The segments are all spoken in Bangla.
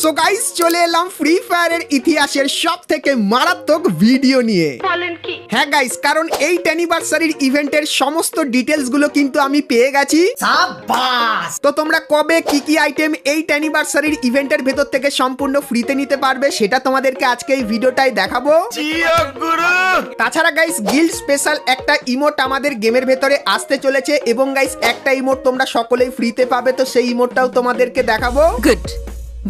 সো গাইস চলে এলাম ফ্রি ফায়ারের ইতিহাসের সবথেকে মারাত্মক ভিডিও নিয়ে। বলেন কি? হ্যাঁ গাইস, কারণ 8 অ্যানিভার্সারির ইভেন্টের সমস্ত ডিটেইলস গুলো কিন্তু আমি পেয়ে গেছি। সাবাস! তো তোমরা কবে কি কি আইটেম 8 অ্যানিভার্সারির ইভেন্টের ভেতর থেকে সম্পূর্ণ ফ্রিতে নিতে পারবে সেটা তোমাদেরকে আজকে এই ভিডিওটাই দেখাবো। তাছাড়া গাইস গিল্ড স্পেশাল একটা ইমোট আমাদের গেমের ভেতরে আসতে চলেছে এবং গাইস একটা ইমোট তোমরা সকলেই ফ্রিতে পাবে, তো সেই ইমোটটাও তোমাদেরকে দেখাবো। Good,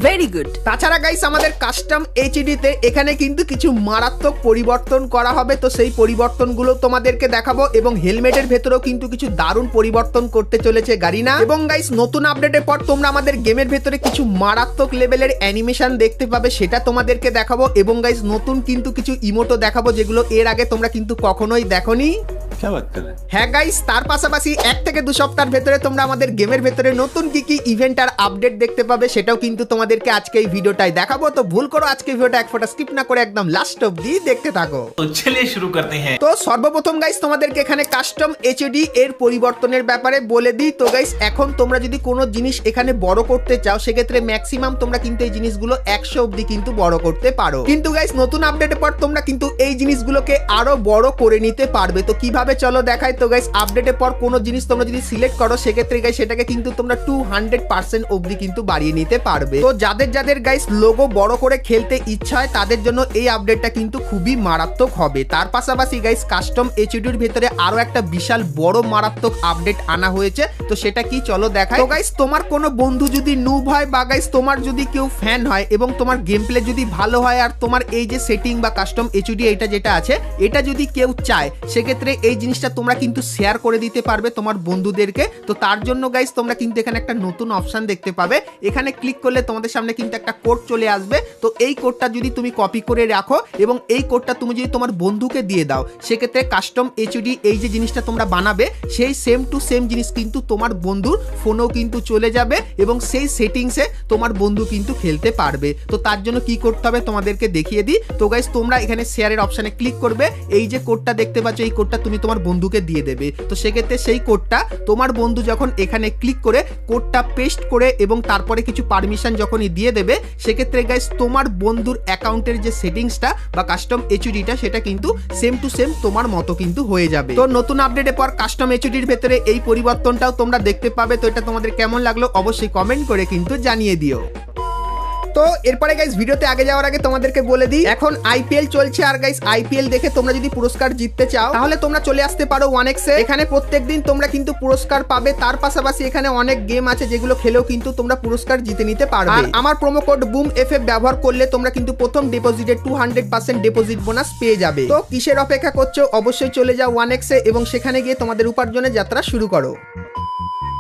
very good. তাছাড়া গাইস আমাদের কাস্টম এইচডি তে এখানে কিন্তু কিছু মারাত্মক পরিবর্তন করা হবে, তো সেই পরিবর্তনগুলো তোমাদেরকে দেখাবো এবং হেলমেটের ভেতরেও কিন্তু কিছু দারুণ পরিবর্তন করতে চলেছে গারিনা। এবং গাইস নতুন আপডেটের পর তোমরা আমাদের গেমের ভেতরে কিছু মারাত্মক লেভেলের অ্যানিমেশন দেখতে পাবে, সেটা তোমাদেরকে দেখাবো। এবং গাইস নতুন কিন্তু কিছু ইমোটও দেখাবো যেগুলো এর আগে তোমরা কিন্তু কখনোই দেখোনি। হ্যাঁ গাইস, তার পাশাপাশি 1 থেকে 2 সপ্তাহের ভেতরে তোমরা আমাদের গেমের ভেতরে নতুন কি কি ইভেন্ট আর আপডেট দেখতে পাবে সেটাও কিন্তু তোমাদেরকে আজকে এই ভিডিওটাই দেখাবো। তো ভুল করো আজকে ভিডিওটা এক ফোঁটা স্কিপ না করে একদম লাস্ট অবধি দেখতে থাকো। তো চলিয়ে শুরু করতে হ্যাঁ। তো সর্বপ্রথম গাইস তোমাদেরকে এখানে কাস্টম এইচডি এর পরিবর্তনের ব্যাপারে বলে দিই। তো গাইস এখন তোমরা যদি কোনো জিনিস এখানে বড় করতে চাও সেক্ষেত্রে ম্যাক্সিমাম তোমরা কিন্তু এই জিনিসগুলো 100 অবধি কিন্তু বড় করতে পারো, কিন্তু গাইস নতুন আপডেটের পর তোমরা কিন্তু এই জিনিসগুলোকে আরো বড় করে নিতে পারবে। তো কিভাবে চলো দেখাই। তো গাইস আপডেটের পর কোনো জিনিস তোমরা যদি সিলেক্ট করো সেক্ষেত্রে গাইস সেটাকে কিন্তু তোমরা 200% অবধি কিন্তু বাড়িয়ে নিতে পারবে। তো যাদের গাইস লোগো বড় করে খেলতে ইচ্ছা হয় তাদের জন্য এই আপডেটটা কিন্তু খুবই মারাত্মক হবে। তার পাশাপাশি গাইস কাস্টম এইচডির ভিতরে আরো একটা বিশাল বড় মারাত্মক আপডেট আনা হয়েছে, তো সেটা কি চলো দেখাই। তো গাইস তোমার কোনো বন্ধু যদি নুব হয় বা গাইস তোমার যদি কেউ ফ্যান হয় এবং তোমার গেম প্লে যদি ভালো হয় আর তোমার এই যে সেটিং বা কাস্টম এইচডি এটা যেটা আছে এটা যদি কেউ চায় সেক্ষেত্রে এই জিনিসটা তোমরা কিন্তু শেয়ার করে দিতে পারবে তোমার বন্ধুদেরকে। তো তার জন্য গাইস তোমরা কিন্তু এখানে একটা নতুন অপশন দেখতে পাবে, এখানে ক্লিক করলে তোমাদের সামনে কিন্তু একটা কোড চলে আসবে। তো এই কোডটা যদি তুমি কপি করে রাখো এবং এই কোডটা তুমি যদি তোমার বন্ধুকে দিয়ে দাও সেক্ষেত্রে কাস্টম এইচডি এই যে জিনিসটা তোমরা বানাবে সেই সেম টু সেম জিনিস কিন্তু তোমার বন্ধুর ফোনেও কিন্তু চলে যাবে এবং সেই সেটিংসে তোমার বন্ধু কিন্তু খেলতে পারবে। তো তার জন্য কি করতে হবে তোমাদেরকে দেখিয়ে দিই। তো গাইস তোমরা এখানে শেয়ারের অপশানে ক্লিক করবে, এই যে কোডটা দেখতে পাচ্ছ এই কোডটা তুমি তোমার বন্ধুকে দিয়ে দেবে। তো সেক্ষেত্রে সেই কোডটা তোমার বন্ধু যখন এখানে ক্লিক করে কোডটা পেস্ট করে এবং তারপরে কিছু পারমিশন যখনই দিয়ে দেবে সেক্ষেত্রে গাইস তোমার বন্ধুর অ্যাকাউন্টের যে সেটিংসটা বা কাস্টম এইচডিটা সেটা কিন্তু সেম টু সেম তোমার মতো কিন্তু হয়ে যাবে। তো নতুন আপডেটের পর কাস্টম এইচডির ভেতরে এই পরিবর্তনটাও তোমরা দেখতে পাবে। তো এটা তোমাদের কেমন লাগলো অবশ্যই কমেন্ট করে কিন্তু জানিয়ে দিও। তো এরপরে গাইস ভিডিওতে আগে যাওয়ার আগে তোমাদেরকে বলে দিই এখন আইপিএল চলছে আর গাইস আইপিএল দেখে তোমরা যদি পুরস্কার জিততে চাও তাহলে তোমরা চলে আসতে পারো 1x এ। এখানে প্রত্যেকদিন তোমরা কিন্তু পুরস্কার পাবে, তার পাশাপাশি এখানে অনেক গেম আছে যেগুলো খেলেও কিন্তু তোমরা পুরস্কার জিতে নিতে পারবে। আর আমার প্রোমো কোড BOOMFF ব্যবহার করলে তোমরা কিন্তু প্রথম ডিপোজিটে 200% ডিপোজিট বোনাস পেয়ে যাবে। তো কিসের অপেক্ষা করছো, অবশ্যই চলে যাও 1x এ এবং সেখানে গিয়ে তোমাদের উপার্জনের যাত্রা শুরু করো।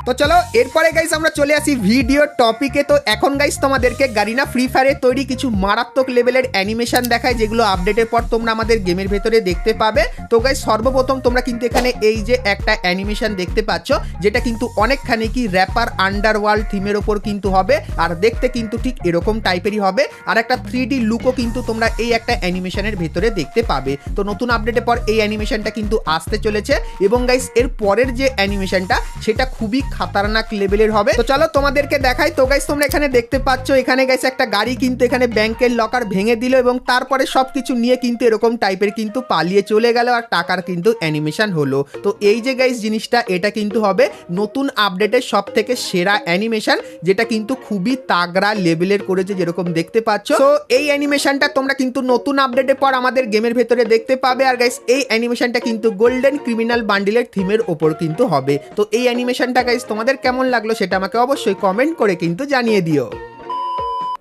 তো চলো এরপরে গাইস আমরা চলে আসি ভিডিও টপিকে। তো এখন গাইস তোমাদেরকে গারিনা ফ্রি ফায়ারে তৈরি কিছু মারাত্মক লেভেলের অ্যানিমেশন দেখায় যেগুলো আপডেটের পর তোমরা আমাদের গেমের ভেতরে দেখতে পাবে। তো গাইস সর্বপ্রথম তোমরা কিন্তু এখানে এই যে একটা অ্যানিমেশন দেখতে পাচ্ছ যেটা কিন্তু অনেকখানি কি র্যাপার আন্ডারওয়ার্ল্ড থিমের ওপর কিন্তু হবে আর দেখতে কিন্তু ঠিক এরকম টাইপেরই হবে। আর একটা 3D লুকও কিন্তু তোমরা এই একটা অ্যানিমেশনের ভেতরে দেখতে পাবে। তো নতুন আপডেটের পর এই অ্যানিমেশনটা কিন্তু আসতে চলেছে এবং গাইস এর পরের যে অ্যানিমেশনটা সেটা খুবই খাতারনাক লেভেলের হবে। তো চলো তোমাদেরকে দেখাই। তো গাইস তোমরা এখানে দেখতে পাচ্ছ এখানে গাইস একটা গাড়ি কিন্তু এখানে ব্যাংকের লকার ভেঙে দিল এবং তারপরে সবকিছু নিয়ে কিন্তু এরকম টাইপের কিন্তু পালিয়ে চলে গেল আর টাকার কিন্তু অ্যানিমেশন হলো। তো এই যে গাইস জিনিসটা এটা কিন্তু হবে নতুন আপডেটের সব থেকে সেরা অ্যানিমেশন যেটা কিন্তু খুবই তাগড়া লেভেলের করেছে যেরকম দেখতে পাচ্ছ। তো এই অ্যানিমেশনটা তোমরা কিন্তু নতুন আপডেটের পর আমাদের গেমের ভেতরে দেখতে পাবে আর গাইস এই অ্যানিমেশনটা কিন্তু গোল্ডেন ক্রিমিনাল বান্ডিলের থিমের ওপর কিন্তু হবে। তো এই অ্যানিমেশনটা গাইস তোমাদের কেমন লাগলো সেটা আমাকে অবশ্যই কমেন্ট করে কিন্তু জানিয়ে দিও।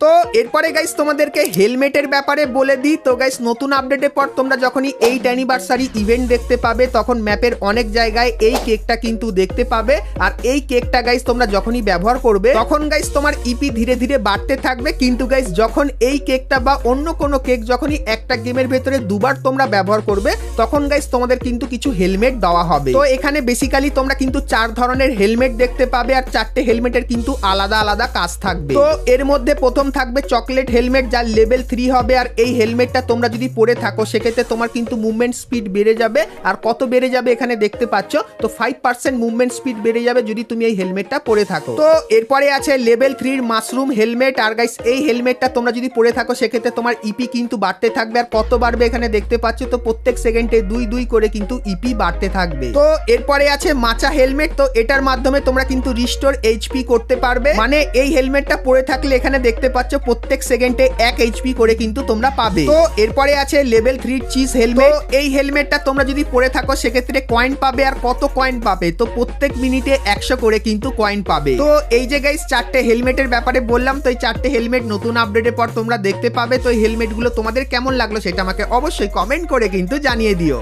তো এরপরে গাইস তোমাদেরকে হেলমেটের ব্যাপারে বলে দিই। তো গাইস নতুন আপডেটের পর তোমরা যখনই 8 অ্যানিভার্সারি ইভেন্ট দেখতে পাবে তখন ম্যাপের অনেক জায়গায় এই কেকটা কিন্তু দেখতে পাবে আর এই কেকটা গাইস তোমরা যখনই ব্যবহার করবে তখন গাইস তোমার ইপি ধীরে ধীরে বাড়তে থাকবে, কিন্তু গাইস যখন এই কেকটা বা অন্য কোনো কেক যখনই একটা গেমের ভেতরে দুবার তোমরা ব্যবহার করবে তখন গাইস তোমাদের কিন্তু কিছু হেলমেট দেওয়া হবে। তো এখানে বেসিক্যালি তোমরা কিন্তু 4 ধরনের হেলমেট দেখতে পাবে আর 4টে হেলমেটের কিন্তু আলাদা আলাদা কাজ থাকবে। তো এর মধ্যে প্রথম প্রথম থাকবে চকলেট হেলমেট, যার লেভেল 3 হবে। আর এই হেলমেটটা তোমরা যদি পরে থাকো সেক্ষেত্রে তোমার কিন্তু মুভমেন্ট স্পিড বেড়ে যাবে। আর কত বেড়ে যাবে এখানে দেখতে পাচ্ছ, তো 5% মুভমেন্ট স্পিড বেড়ে যাবে যদি তুমি এই হেলমেটটা পরে থাকো। তো এরপরে আছে লেভেল 3 মাশরুম হেলমেট। আর গাইস এই হেলমেটটা তোমরা যদি পরে থাকো সেক্ষেত্রে তোমার ইপি কিন্তু বাড়তে থাকবে। আর কত বাড়বে এখানে দেখতে পাচ্ছ, তো প্রত্যেক সেকেন্ডে 2 করে কিন্তু ইপি বাড়তে থাকবে। তো এরপরে আছে মাচা হেলমেট, তো এটার মাধ্যমে তোমরা কিন্তু রিস্টোর এইচপি করতে পারবে। মানে এই হেলমেটটা পরে থাকলে এখানে দেখতে পাচ্ছ প্রত্যেক সেকেন্ডে 1 এইচপি করে কিন্তু তোমরা পাবে। তো এরপরে আছে লেভেল 3 চিজ হেলমেট। এই হেলমেটটা তোমরা যদি পরে থাকো সেক্ষেত্রে কয়েন পাবে। আর কত কয়েন পাবে, তো প্রত্যেক মিনিটে 100 করে কিন্তু কয়েন পাবে। তো এই যে গাইস 4টে হেলমেটের ব্যাপারে বললাম, তো এই 4টে হেলমেট নতুন আপডেটের পর তোমরা দেখতে পাবে। তো এই হেলমেটগুলো তোমাদের কেমন লাগলো সেটা আমাকে অবশ্যই কমেন্ট করে কিন্তু জানিয়ে দিও।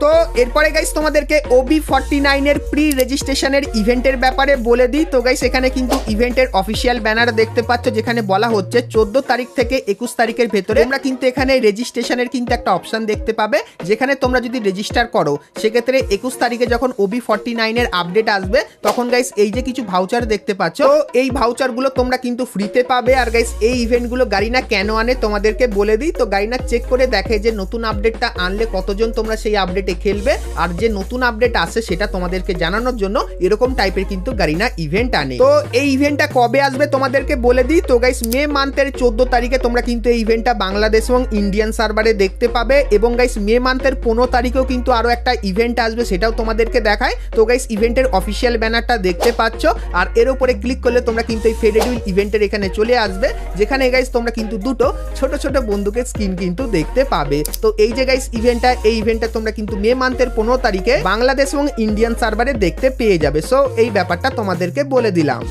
তো এরপরে গাইস তোমাদেরকে OB49 এর প্রি রেজিস্ট্রেশনের ইভেন্টের ব্যাপারে বলে দিই। তো গাইস এখানে কিন্তু ইভেন্টের অফিসিয়াল ব্যানার দেখতে পাচ্ছ, যেখানে বলা হচ্ছে 14 তারিখ থেকে 21 তারিখের ভেতরে তোমরা কিন্তু এখানে রেজিস্ট্রেশনের কিন্তু একটা অপশন দেখতে পাবে, যেখানে তোমরা যদি রেজিস্টার করো সেক্ষেত্রে 21 তারিখে যখন OB49 এর আপডেট আসবে তখন গাইস এই যে কিছু ভাউচার দেখতে পাচ্ছ, তো এই ভাউচারগুলো তোমরা কিন্তু ফ্রিতে পাবে। আর গাইস এই ইভেন্টগুলো গারিনা কেন আনে তোমাদেরকে বলে দিই। তো গারিনা চেক করে দেখে যে নতুন আপডেটটা আনলে কতজন তোমরা সেই আপডেটে খেলবে, আর যে নতুন আপডেট আসে সেটা তোমাদেরকে জানানোর জন্য এরকম টাইপের কিন্তু গারিনা ইভেন্ট আনে। তো এই ইভেন্টটা কবে আসবে তোমাদেরকে বলে দিই। তো গাইস মে মান্থের 14 তারিখে তোমরা কিন্তু এই ইভেন্টটা বাংলাদেশ এবং ইন্ডিয়ান সার্ভারে দেখতে পাবে। এবং গাইস মে মান্থের 15 তারিখেও কিন্তু আরো একটা ইভেন্ট আসবে, সেটাও তোমাদেরকে দেখায়। তো গাইস ইভেন্টের অফিসিয়াল ব্যানারটা দেখতে পাচ্ছ, আর এর উপরে ক্লিক করলে তোমরা কিন্তু এই ফেডেরুইল ইভেন্টের এখানে চলে আসবে, যেখানে গাইস তোমরা কিন্তু দুটো ছোট ছোট বন্দুকের স্কিন কিন্তু দেখতে পাবে। তো এই যে গাইস এই ইভেন্টটা তোমরা কিন্তু মে মান্থের 15 তারিখে বাংলাদেশ এবং ইন্ডিয়ান সার্ভারে দেখতে পেয়ে যাবে। সো এই ব্যাপারটা তোমাদেরকে বলে দিলাম।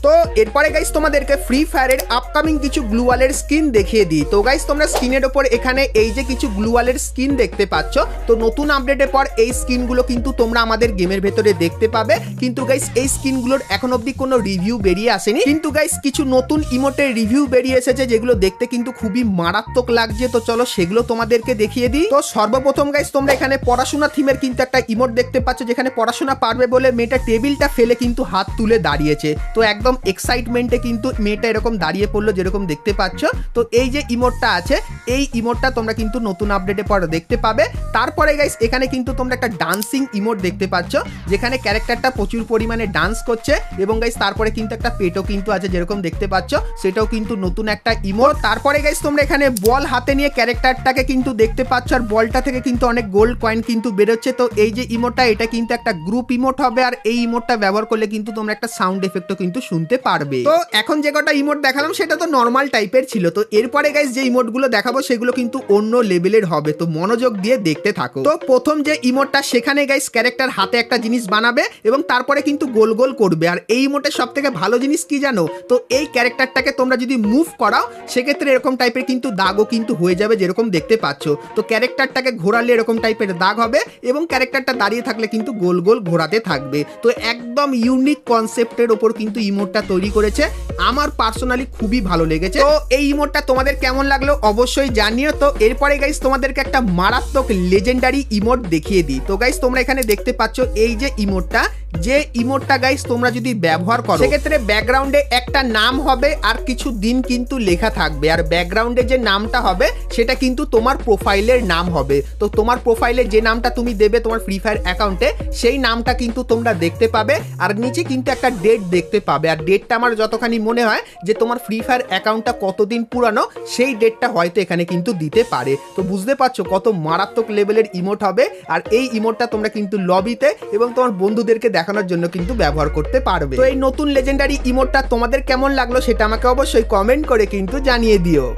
তো এরপরে গাইস তোমাদেরকে ফ্রি ফায়ারের আপকামিং কিছু গ্লুওয়ালের স্কিন দেখিয়ে দিই। তো গাইস তোমরা স্ক্রিনের উপর এখানে এই যে কিছু গ্লুওয়ালের স্কিন দেখতে পাচ্ছ, তো নতুন আপডেটের পর এই স্কিনগুলো কিন্তু তোমরা আমাদের গেমের ভেতরে দেখতে পাবে। কিন্তু গাইস এই স্কিনগুলোর এখন অবধি কোনো রিভিউ বেরিয়ে আসেনি, কিন্তু গাইস কিছু নতুন ইমোটের রিভিউ বেরিয়ে এসেছে যেগুলো দেখতে কিন্তু খুবই মারাত্মক লাগছে। তো চলো সেগুলো তোমাদেরকে দেখিয়ে দিই। তো সর্বপ্রথম গাইস তোমরা এখানে পড়াশোনা থিমের কিন্তু একটা ইমোট দেখতে পাচ্ছ, যেখানে পড়াশোনা পারবে বলে মেয়েটা টেবিলটা ফেলে কিন্তু হাত তুলে দাঁড়িয়েছে। তো একদম এক্সাইটমেন্টে কিন্তু মেয়েটা এরকম দাঁড়িয়ে পড়লো যেরকম দেখতে পাচ্ছ। তো এই যে ইমোটটা আছে, এই ইমোটটা তোমরা কিন্তু নতুন আপডেটে পরে দেখতে পাবে। তারপরে গাইস এখানে কিন্তু তোমরা একটা ডান্সিং ইমোট দেখতে পাচ্ছ, যেখানে ক্যারেক্টারটা প্রচুর পরিমাণে ডান্স করছে। এবং গাইস তারপরে কিন্তু একটা পেটও কিন্তু আছে যেরকম দেখতে পাচ্ছ, সেটাও কিন্তু নতুন একটা ইমোট। তারপরে গাইস তোমরা এখানে বল হাতে নিয়ে ক্যারেক্টারটাকে কিন্তু দেখতে পাচ্ছ, আর বলটা থেকে কিন্তু অনেক গোল্ড কয়েন কিন্তু বেরোচ্ছে। তো এই যে ইমোটটা, এটা কিন্তু একটা গ্রুপ ইমোট হবে, আর এই ইমোটটা ব্যবহার করলে কিন্তু তোমরা একটা সাউন্ড এফেক্টও কিন্তু শুনতে পারবে। তো এখন যে কটা ইমোট দেখালাম সেটা তো নর্মাল টাইপের ছিল। তো এরপরে গাইস যে ইমোটগুলো দেখাবো সেগুলো কিন্তু অন্য লেভেলের হবে, তো মনোযোগ দিয়ে দেখতে থাকো। তো প্রথম যে ইমোটটা, সেখানে গাইস ক্যারেক্টার হাতে একটা জিনিস বানাবে এবং তারপরে কিন্তু গোল গোল করবে। আর এই ইমোটের সব থেকে ভালো জিনিস কি জানো, তো এই ক্যারেক্টারটাকে তোমরা যদি মুভ করাও সেক্ষেত্রে এরকম টাইপের কিন্তু দাগও কিন্তু হয়ে যাবে যেরকম দেখতে পাচ্ছ। তো ক্যারেক্টারটাকে ঘোরালে এরকম টাইপের দাগ হবে এবং ক্যারেক্টারটা দাঁড়িয়ে থাকলে কিন্তু গোল গোল ঘোরাতে থাকবে। তো একদম ইউনিক কনসেপ্টের ওপর কিন্তু ইমোটটা তৈরি করেছে, আমার পার্সোনালি খুবই ভালো লেগেছে। তো এই ইমোটটা তোমাদের কেমন লাগলো অবশ্যই জানিও। তো এরপরে গাইস তোমাদেরকে একটা মারাত্মক লেজেন্ডারি ইমোট দেখিয়ে দিই। তো গাইস তোমরা এখানে দেখতে পাচ্ছ এই যে ইমোটটা, যে ইমোটটা গাইস তোমরা যদি ব্যবহার করো সেক্ষেত্রে ব্যাকগ্রাউন্ডে একটা নাম হবে আর কিছু দিন কিন্তু লেখা থাকবে। আর ব্যাকগ্রাউন্ডে যে নামটা হবে সেটা কিন্তু তোমার প্রোফাইলের নাম হবে। তো তোমার প্রোফাইলে যে নামটা তুমি দেবে তোমার ফ্রি ফায়ার অ্যাকাউন্টে, সেই নামটা কিন্তু তোমরা দেখতে পাবে। আর নিচে কিন্তু একটা ডেট দেখতে পাবে, আর ডেটটা আমার যতখানি মনে হয় যে তোমার ফ্রি ফায়ার অ্যাকাউন্টটা কতদিন পুরানো সেই ডেটটা হয়তো এখানে কিন্তু দিতে পারে। তো বুঝতে পারছো কত মারাত্মক লেভেলের ইমোট হবে। আর এই ইমোটটা তোমরা কিন্তু লবিতে এবং তোমার বন্ধুদেরকে দেখানোর জন্য কিন্তু ব্যবহার করতে পারবে। তো এই নতুন লেজেন্ডারি ইমোটটা তোমাদের কেমন লাগলো সেটা আমাকে অবশ্যই কমেন্ট করে কিন্তু জানিয়ে দিও।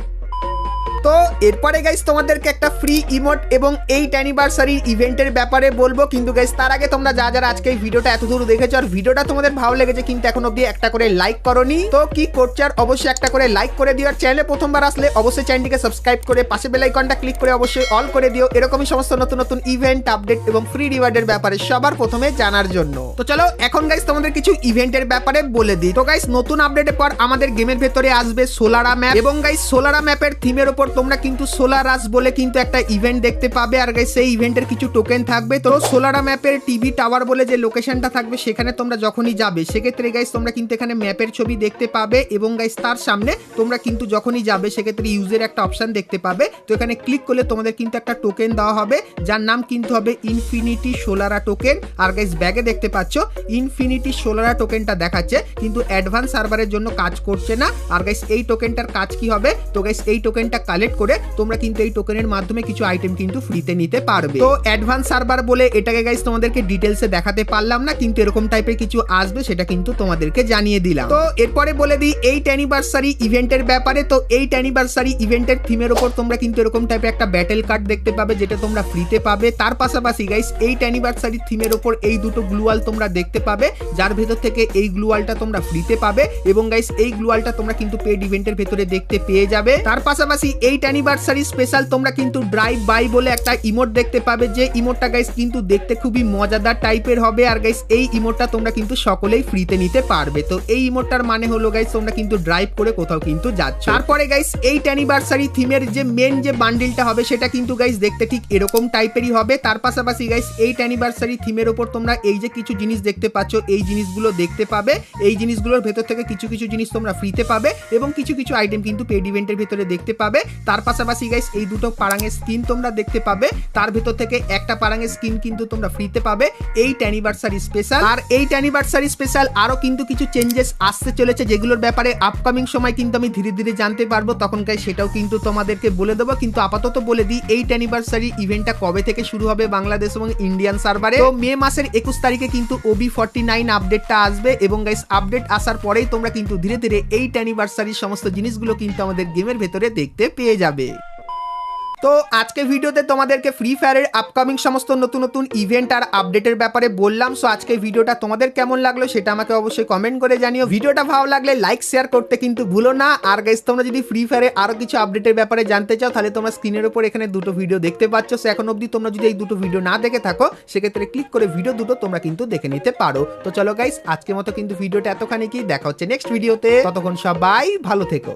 তো এরপরে গাইস তোমাদেরকে একটা ফ্রি ইমোট এবং 8 অ্যানিভার্সারি ইভেন্টের ব্যাপারে বলবো। কিন্তু গাইস তার আগে তোমরা যারা আজকে এই ভিডিওটা এত দূর দেখেছো আর ভিডিওটা তোমাদের ভালো লেগেছে কিন্তু এখন অবধি একটা করে লাইক করোনি, তো কি করছো আর অবশ্যই একটা করে লাইক করে দিও। আর চ্যানেলে প্রথমবার আসলে অবশ্যই চ্যানেলটিকে সাবস্ক্রাইব করে পাশে বেল আইকনটা ক্লিক করে অবশ্যই অল করে দিও, এরকমই সমস্ত নতুন নতুন ইভেন্ট আপডেট এবং ফ্রি রিওয়ার্ডের ব্যাপারে সবার প্রথমে জানার জন্য। তো চলো এখন গাইস তোমাদের কিছু ইভেন্টের ব্যাপারে বলে দিই। তো গাইস নতুন আপডেটের পর আমাদের গেমের ভেতরে আসবে সোলারা ম্যাপ, এবং গাইস সোলারা ম্যাপের থিমের উপর তোমরা কিন্তু সোলারাস বলে কিন্তু একটা ইভেন্ট দেখতে পাবে, আর গাইস সেই ইভেন্টের কিছু টোকেন থাকবে। তো সোলারা ম্যাপের টিভি টাওয়ার বলে যে লোকেশনটা থাকবে সেখানে তোমরা যখনই যাবে সেক্ষেত্রে গাইস তোমরা কিন্তু এখানে ম্যাপের ছবি দেখতে পাবে, এবং গাইস তার সামনে তোমরা কিন্তু যখনই যাবে সেক্ষেত্রে ইউজের একটা অপশন দেখতে পাবে। তো এখানে ক্লিক করলে তোমাদের কিন্তু একটা টোকেন দেওয়া হবে যার নাম কিন্তু হবে ইনফিনিটি সোলারা টোকেন। আর গাইস ব্যাগে দেখতে পাচ্ছ ইনফিনিটি সোলারা টোকেনটা দেখাচ্ছে, কিন্তু অ্যাডভান্স সার্ভারের জন্য কাজ করছে না। আর গাইস এই টোকেনটার কাজ কি হবে, তো গাইস এই টোকেনটা কালেক্ট করে তোমরা কিন্তু এই টোকেনের মাধ্যমে কিছু আইটেম কিন্তু ফ্রিতে নিতে পারবে। তো অ্যাডভান্স সার্ভার বলে এটাকে গাইস তোমাদেরকে ডিটেলসে দেখাতে পারলাম না, কিন্তু এরকম টাইপের কিছু আসবে সেটা কিন্তু তোমাদেরকে জানিয়ে দিলাম। তো এরপরে বলে দিই 8 অ্যানিভার্সারি ইভেন্টের ব্যাপারে। তো 8 অ্যানিভার্সারি ইভেন্টের থিমের উপর তোমরা কিন্তু এরকম টাইপের একটা ব্যাটেল কার্ড দেখতে পাবে যেটা তোমরা ফ্রিতে পাবে। তার পাশাপাশি গাইস 8 অ্যানিভার্সারি থিমের উপর এই দুটো গ্লুয়াল তোমরা দেখতে পাবে, যার ভেতর থেকে এই গ্লুয়ালটা তোমরা ফ্রিতে পাবে, এবং গাইস এই গ্লুয়ালটা তোমরা কিন্তু পেড ইভেন্টের ভেতরে দেখতে পেয়ে যাবে। তার পাশাপাশি 8 অ্যানিভার্সারি স্পেশাল তোমরা কিন্তু ড্রাইভ বাই বলে একটা ইমোট দেখতে পাবে, যে ইমোটটা গাইস কিন্তু দেখতে খুবই মজাদার টাইপের হবে। আর গাইস এই ইমোটটা তোমরা কিন্তু সকলেই ফ্রিতে নিতে পারবে। তো এই ইমোটটার মানে হলো গাইস তোমরা কিন্তু ড্রাইভ করে কোথাও কিন্তু যাচ্ছ। তারপরে গাইস 8 অ্যানিভার্সারি থিমের যে মেন যে বান্ডিলটা হবে সেটা কিন্তু গাইস দেখতে ঠিক এরকম টাইপেরই হবে। তার পাশাপাশি গাইস 8 অ্যানিভার্সারি থিমের উপর তোমরা এই যে কিছু জিনিস দেখতে পাচ্ছ এই জিনিসগুলো দেখতে পাবে। এই জিনিসগুলোর ভেতর থেকে কিছু কিছু জিনিস তোমরা ফ্রিতে পাবে, এবং কিছু কিছু আইটেম কিন্তু পেড ইভেন্টের ভেতরে দেখতে পাবে। তার পাশাপাশি গাইস এই দুটো পারাঙের স্কিন তোমরা দেখতে পাবে, তার ভেতর থেকে একটা পারাঙের স্কিন কিন্তু তোমরা ফ্রিতে পাবে 8 অ্যানিভার্সারি স্পেশাল। আর 8 অ্যানিভার্সারি স্পেশাল আরো কিন্তু কিছু চেঞ্জেস আসতে চলেছে, যেগুলোর ব্যাপারে আপকামিং সময় কিন্তু আমি ধীরে ধীরে জানতে পারবো, তখন গাইস সেটাও কিন্তু তোমাদেরকে বলে দেবো। কিন্তু আপাতত বলে দিই 8 অ্যানিভার্সারি ইভেন্টটা কবে থেকে শুরু হবে বাংলাদেশ এবং ইন্ডিয়ান সার্ভারে। তো মে মাসের 21 তারিখে কিন্তু OB49 আপডেটটা আসবে, এবং গাইস আপডেট আসার পরেই তোমরা কিন্তু ধীরে ধীরে 8 অ্যানিভার্সারির সমস্ত জিনিসগুলো কিন্তু আমাদের গেমের ভেতরে দেখতে পেয়ে যাবে। তো আজকে ভিডিওতে তোমাদেরকে ফ্রি ফায়ারের আপকামিং সমস্ত নতুন নতুন ইভেন্ট আর আপডেটের ব্যাপারে বললাম। সো আজকে ভিডিওটা তোমাদের কেমন লাগলো সেটা আমাকে অবশ্যই কমেন্ট করে জানিও। ভিডিওটা ভালো লাগলে লাইক শেয়ার করতে কিন্তু ভুলো না। আর গাইস তোমরা যদি ফ্রি ফায়ারে আরো কিছু আপডেটের ব্যাপারে জানতে চাও তাহলে তোমরা স্ক্রিনের উপর এখানে দুটো ভিডিও দেখতে পাচ্ছ। সো এখন অবধি তোমরা যদি এই দুটো ভিডিও না দেখে থাকো সেক্ষেত্রে ক্লিক করে ভিডিও দুটো তোমরা কিন্তু দেখে নিতে পারো। তো চলো গাইস আজকের মতো কিন্তু ভিডিওটা এতখানি কি, দেখা হচ্ছে নেক্সট ভিডিওতে। ততক্ষণ সবাই ভালো থেকো।